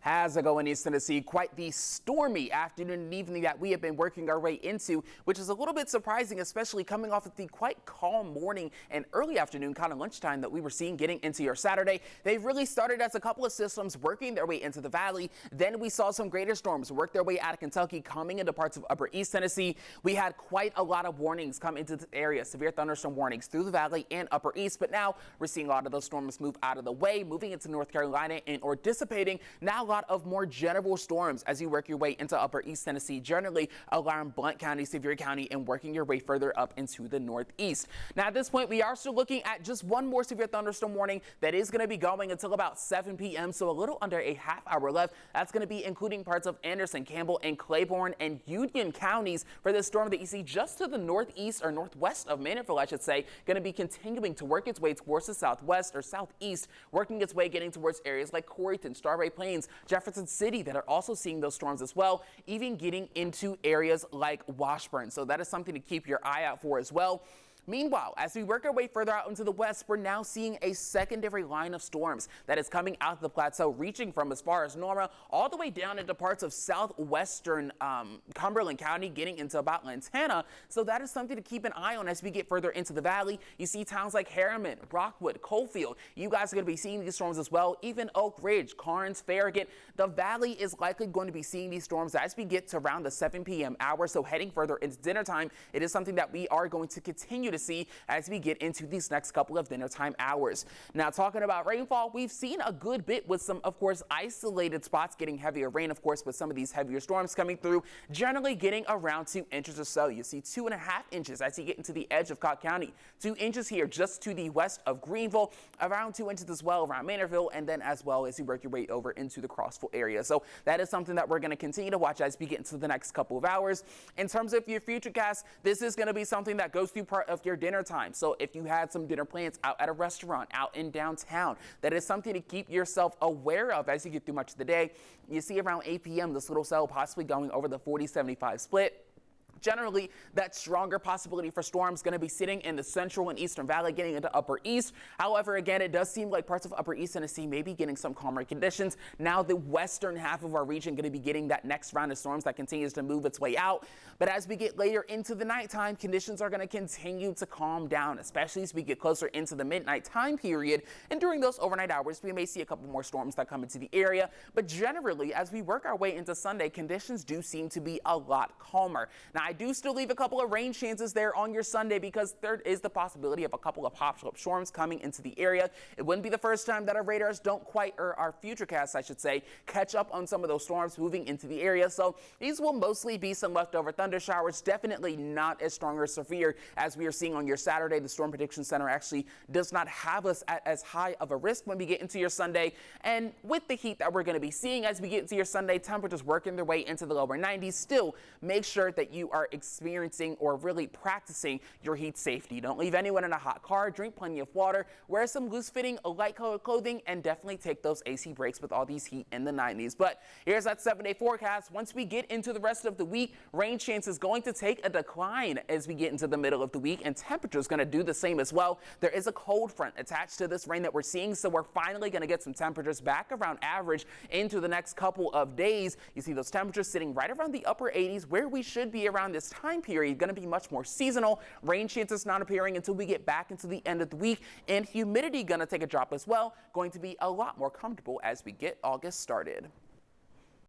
How's it going, East Tennessee? Quite the stormy afternoon and evening that we have been working our way into, which is a little bit surprising, especially coming off of the quite calm morning and early afternoon, kind of lunchtime that we were seeing getting into your Saturday. They've really started as a couple of systems working their way into the valley. Then we saw some greater storms work their way out of Kentucky, coming into parts of upper East Tennessee. We had quite a lot of warnings come into the area, severe thunderstorm warnings through the valley and upper east. But now we're seeing a lot of those storms move out of the way, moving into North Carolina and or dissipating. Now a lot of more general storms as you work your way into upper East Tennessee, generally around Blount County, Sevier County, and working your way further up into the northeast. Now at this point, we are still looking at just one more severe thunderstorm warning that is going to be going until about 7 p.m. So a little under a half hour left. That's going to be including parts of Anderson, Campbell, and Claiborne and Union counties for this storm that you see just to the northeast or northwest of Manorville, I should say, going to be continuing to work its way towards the southwest or southeast, working its way getting towards areas like Coreyton, Strawberry Plains, Jefferson City that are also seeing those storms as well, even getting into areas like Washburn. So that is something to keep your eye out for as well. Meanwhile, as we work our way further out into the west, we're now seeing a secondary line of storms that is coming out of the plateau, reaching from as far as Norma all the way down into parts of southwestern Cumberland County, getting into about Lantana. So that is something to keep an eye on as we get further into the valley. You see towns like Harriman, Rockwood, Coalfield. You guys are going to be seeing these storms as well. Even Oak Ridge, Carnes, Farragut. The valley is likely going to be seeing these storms as we get to around the 7 p.m. hour. So heading further into dinner time, it is something that we are going to continue to see as we get into these next couple of dinner time hours. Now, talking about rainfall, we've seen a good bit with some, of course, isolated spots getting heavier rain, of course, with some of these heavier storms coming through, generally getting around 2 inches or so. You see 2.5 inches as you get into the edge of Cott County, 2 inches here just to the west of Greenville, around 2 inches as well around Manorville, and then as well as you work your way over into the Crossville area. So that is something that we're going to continue to watch as we get into the next couple of hours. In terms of your future cast, this is going to be something that goes through part of your dinner time. So if you had some dinner plans out at a restaurant, out in downtown, that is something to keep yourself aware of as you get through much of the day. You see around 8 p.m. this little cell possibly going over the 40-75 split. Generally, that stronger possibility for storms going to be sitting in the central and eastern valley, getting into upper east. However, again, it does seem like parts of upper East Tennessee may be getting some calmer conditions. Now the western half of our region going to be getting that next round of storms that continues to move its way out. But as we get later into the nighttime, conditions are going to continue to calm down, especially as we get closer into the midnight time period. And during those overnight hours, we may see a couple more storms that come into the area. But generally, as we work our way into Sunday, conditions do seem to be a lot calmer. Now, I do still leave a couple of rain chances there on your Sunday because there is the possibility of a couple of pop-up storms coming into the area. It wouldn't be the first time that our radars don't quite, or our futurecasts, I should say, catch up on some of those storms moving into the area. So these will mostly be some leftover thunder showers, definitely not as strong or severe as we are seeing on your Saturday. The Storm Prediction Center actually does not have us at as high of a risk when we get into your Sunday. And with the heat that we're going to be seeing as we get into your Sunday, temperatures working their way into the lower 90s. Still, make sure that you are experiencing or really practicing your heat safety. Don't leave anyone in a hot car, drink plenty of water, wear some loose fitting light colored clothing, and definitely take those AC breaks with all these heat in the 90s. But here's that 7-day forecast. Once we get into the rest of the week, rain chance is going to take a decline as we get into the middle of the week, and temperature is going to do the same as well. There is a cold front attached to this rain that we're seeing, so we're finally going to get some temperatures back around average into the next couple of days. You see those temperatures sitting right around the upper 80s, where we should be around this time period. Going to be much more seasonal. Rain chances not appearing until we get back into the end of the week, and humidity going to take a drop as well. Going to be a lot more comfortable as we get August started.